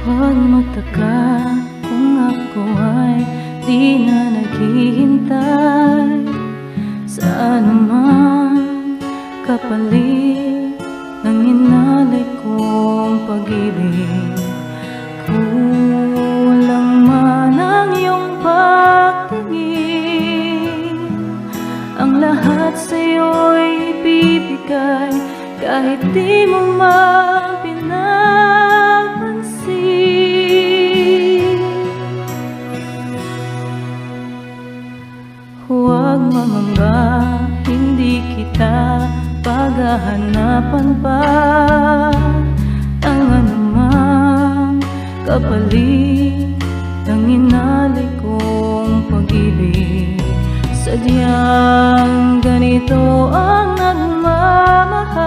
Huwag magtaka kung ako ay di na naghihintay sa anumang kapalit ng inalay kong pag-ibig. Kulang man ang iyong pagtingin, ang lahat sa'yo'y ibibigay kahit di mo man pinapansin. Huwag mangamba, hindi kita paghahanapan pa ang anumang kapalit ng inalay kong pag-ibig. Sadyang ganito ang nagmamahal,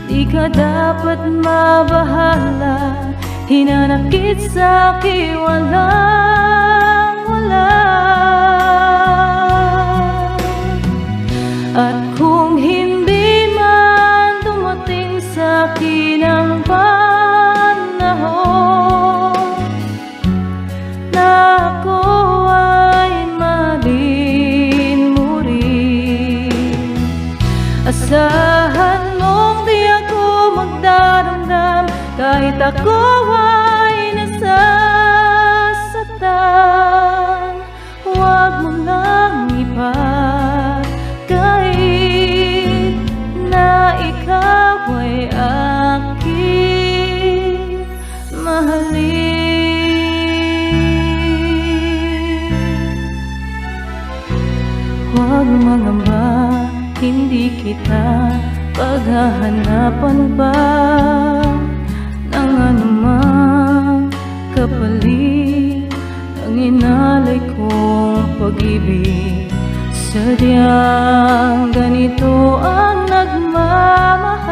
di ka dapat mabahala, hinanakit sa'kin walang-wala. At kung hindi man dumating sa'kin ang panahon na ako ay mahalin mo rin, asahan mong di ako magdaramdam kahit ako ay nasasaktan. Huwag mo lang ipagkait na ikaw ay aking mahalin. Huwag mangamba, hindi kita paghahanapan pa ng anumang kapalit ng inalay kong pag-ibig. Sadyang ganito ang nagmamahal,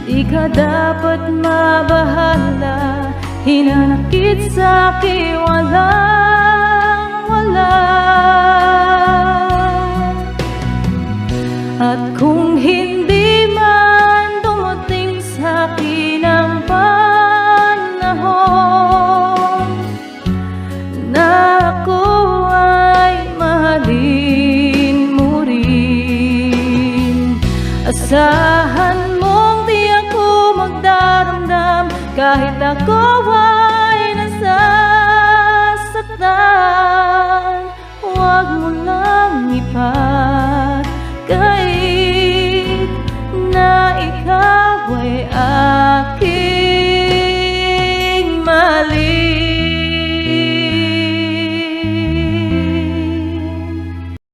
di ka dapat mabahala, hinanakit sa'kin walang-wala. At kung hindi man dumating sa'kin ang panahon na ako ay mahalin mo rin, asahan mong di ako magdaramdam kahit ako ay nasasaktan. Huwag mo lang ipagkait